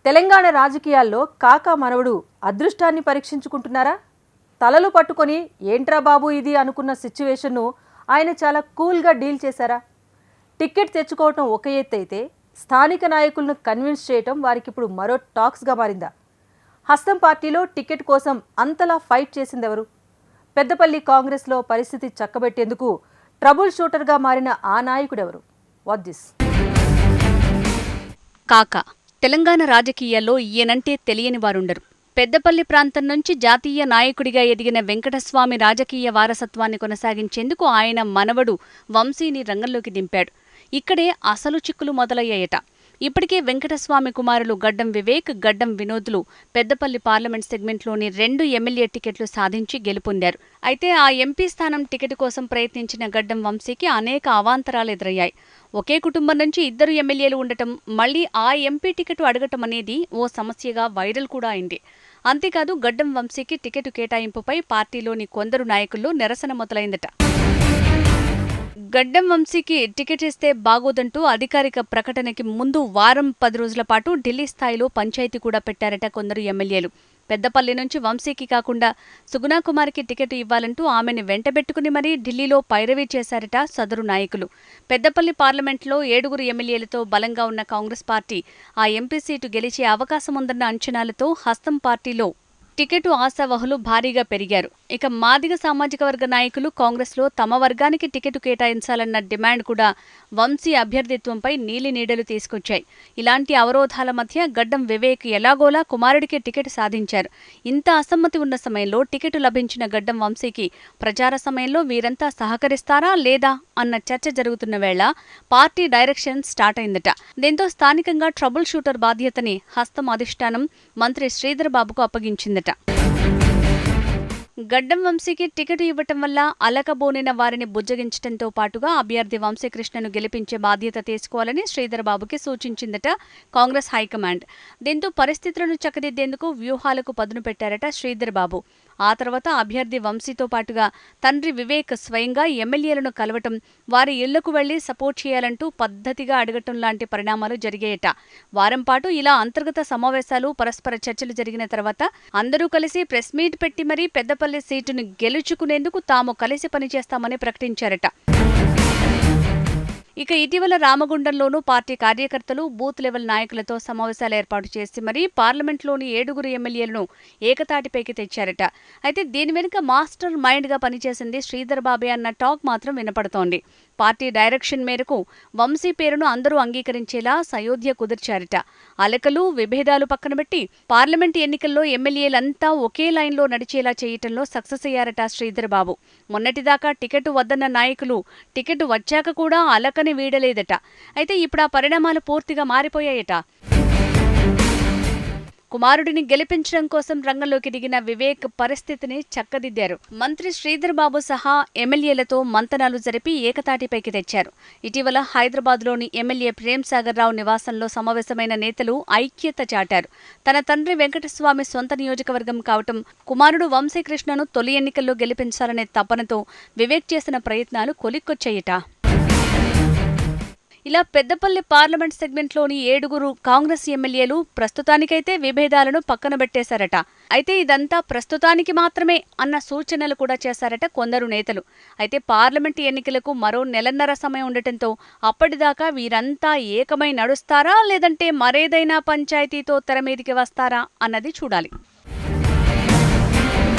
తెలంగాణ రాజకీయాల్లో కాకా మనవడు అదృష్టాన్ని పరీక్షించుకుంటున్నారా? తలలు పట్టుకొని ఏంట్రా బాబు ఇది అనుకున్న సిచ్యువేషన్ను ఆయన చాలా కూల్గా డీల్ చేశారా? టికెట్ తెచ్చుకోవటం ఒక ఎత్తు అయితే స్థానిక నాయకులను కన్విన్స్ చేయటం వారికి ఇప్పుడు మరో టాక్స్గా మారిందా? హస్తం పార్టీలో టికెట్ కోసం అంతలా ఫైట్ చేసిందెవరు? పెద్దపల్లి కాంగ్రెస్లో పరిస్థితి చక్కబెట్టేందుకు ట్రబుల్ షూటర్గా మారిన ఆ నాయకుడెవరు? What this? కాకా తెలంగాణ రాజకీయాల్లో ఈయనంటే తెలియని వారుండరు. పెద్దపల్లి ప్రాంతం నుంచి జాతీయ నాయకుడిగా ఎదిగిన వెంకటస్వామి రాజకీయ వారసత్వాన్ని కొనసాగించేందుకు ఆయన మనవడు వంశీని రంగంలోకి దింపాడు. ఇక్కడే అసలు చిక్కులు మొదలయ్యాయట. ఇప్పటికే వెంకటస్వామి కుమారులు గడ్డం వివేక్, గడ్డం వినోద్లు పెద్దపల్లి పార్లమెంట్ సెగ్మెంట్లోని 2 ఎమ్మెల్యే టికెట్లు సాధించి గెలుపొందారు. అయితే ఆ ఎంపీ స్థానం టికెట్ కోసం ప్రయత్నించిన గడ్డం వంశీకి అనేక అవాంతరాలు ఎదురయ్యాయి. ఒకే కుటుంబం నుంచి 2 ఎమ్మెల్యేలు ఉండటం, మళ్లీ ఆ ఎంపీ టికెట్ అడగటం అనేది ఓ సమస్యగా వైరల్ కూడా అయింది. అంతేకాదు గడ్డం వంశీకి టికెట్ కేటాయింపుపై పార్టీలోని కొందరు నాయకుల్లో నిరసన మొదలైందట. గడ్డం వంశీకి టికెట్ ఇస్తే బాగోదంటూ అధికారిక ప్రకటనకి ముందు వారం 10 రోజుల పాటు ఢిల్లీ స్థాయిలో పంచాయతీ కూడా పెట్టారట కొందరు ఎమ్మెల్యేలు. పెద్దపల్లి నుంచి వంశీకి కాకుండా సుగుణాకుమారికి టికెట్ ఇవ్వాలంటూ ఆమెను వెంటబెట్టుకుని మరీ ఢిల్లీలో పైరవీ చేశారట సదరు నాయకులు. పెద్దపల్లి పార్లమెంట్లో 7 ఎమ్మెల్యేలతో బలంగా ఉన్న కాంగ్రెస్ పార్టీ ఆ ఎంపీ సీటు గెలిచే అవకాశముందన్న అంచనాలతో హస్తం పార్టీలో టికెట్ ఆశావహులు భారీగా పెరిగారు. ఇక మాదిగ సామాజిక వర్గ నాయకులు కాంగ్రెస్లో తమ వర్గానికి టికెట్ కేటాయించాలన్న డిమాండ్ కూడా వంశీ అభ్యర్థిత్వంపై నీలినీడలు తీసుకొచ్చాయి. ఇలాంటి అవరోధాల మధ్య గడ్డం వివేక్ ఎలాగోలా కుమారుడికి టికెట్ సాధించారు. ఇంత అసమ్మతి ఉన్న సమయంలో టికెట్ లభించిన గడ్డం వంశీకి ప్రచార సమయంలో వీరంతా సహకరిస్తారా లేదా అన్న చర్చ జరుగుతున్న వేళ పార్టీ డైరెక్షన్ స్టార్ట్ అయిందట. దీంతో స్థానికంగా ట్రబుల్ షూటర్ బాధ్యతని హస్తం అధిష్టానం మంత్రి శ్రీధర్ బాబుకు అప్పగించిందట. గడ్డం వంశీకి టికెట్ ఇవ్వటం వల్ల అలకబోనిన వారిని బుజ్జగించడంతో పాటుగా అభ్యర్థి వంశీకృష్ణను గెలిపించే బాధ్యత తీసుకోవాలని శ్రీధర్ బాబుకి సూచించిందట కాంగ్రెస్ హైకమాండ్. దీంతో పరిస్థితులను చక్కదిద్దేందుకు వ్యూహాలకు పదును పెట్టారట శ్రీధర్ బాబు. ఆ తర్వాత అభ్యర్థి వంశీతో పాటుగా తండ్రి వివేక్ స్వయంగా ఎమ్మెల్యేలను కలవటం, వారి ఇళ్లకు వెళ్లి సపోర్ట్ చేయాలంటూ పద్ధతిగా అడగటం లాంటి పరిణామాలు జరిగాయట. వారం పాటు ఇలా అంతర్గత సమావేశాలు, పరస్పర చర్చలు జరిగిన తర్వాత అందరూ కలిసి ప్రెస్ మీట్ పెట్టి మరీ పెద్దపల్లి సీటును గెలుచుకునేందుకు తాము కలిసి పనిచేస్తామని ప్రకటించారట. ఇక ఇటీవల రామగుండంలోనూ పార్టీ కార్యకర్తలు, బూత్ లెవెల్ నాయకులతో సమావేశాలు ఏర్పాటు చేసి మరీ పార్లమెంట్లోని 7 ఎమ్మెల్యేలను ఏకతాటిపైకి తెచ్చారట. అయితే దీని వెనుక మాస్టర్ మైండ్గా పనిచేసింది శ్రీధర్ బాబే అన్న టాక్ మాత్రం వినపడుతోంది. పార్టీ డైరెక్షన్ మేరకు వంశీ పేరును అందరూ అంగీకరించేలా సయోధ్య కుదిర్చారట. అలకలు, విభేదాలు పక్కనబెట్టి పార్లమెంట్ ఎన్నికల్లో ఎమ్మెల్యేలంతా ఒకే లైన్లో నడిచేలా చేయటంలో సక్సెస్ అయ్యారట శ్రీధర్ బాబు. మొన్నటిదాకా టికెట్ వద్దన్న నాయకులు టికెట్ వచ్చాక కూడా అలకని వీడలేదట. అయితే ఇప్పుడు ఆ పరిణామాలు పూర్తిగా మారిపోయాయట. కుమారుడిని గెలిపించడం కోసం రంగంలోకి దిగిన వివేక్ పరిస్థితిని చక్కదిద్దారు. మంత్రి శ్రీధర్ బాబు సహా ఎమ్మెల్యేలతో మంతనాలు జరిపి ఏకతాటిపైకి తెచ్చారు. ఇటీవల హైదరాబాద్లోని ఎమ్మెల్యే ప్రేమ్ సాగర్ రావు నివాసంలో సమావేశమైన నేతలు ఐక్యత చాటారు. తన తండ్రి వెంకటస్వామి సొంత నియోజకవర్గం కావటం, కుమారుడు వంశీకృష్ణను తొలి ఎన్నికల్లో గెలిపించాలనే తపనతో వివేక్ చేసిన ప్రయత్నాలు కొలిక్కొచ్చాయట. ఇలా పెద్దపల్లి పార్లమెంట్ సెగ్మెంట్లోని 7 కాంగ్రెస్ ఎమ్మెల్యేలు ప్రస్తుతానికైతే విభేదాలను పక్కన పెట్టేశారట. అయితే ఇదంతా ప్రస్తుతానికి మాత్రమే అన్న సూచనలు కూడా చేశారట కొందరు నేతలు. అయితే పార్లమెంట్ ఎన్నికలకు మరో నెలన్నర సమయం ఉండటంతో అప్పటిదాకా వీరంతా ఏకమై నడుస్తారా లేదంటే మరేదైనా పంచాయతీతో తెరమీదికి వస్తారా అన్నది చూడాలి.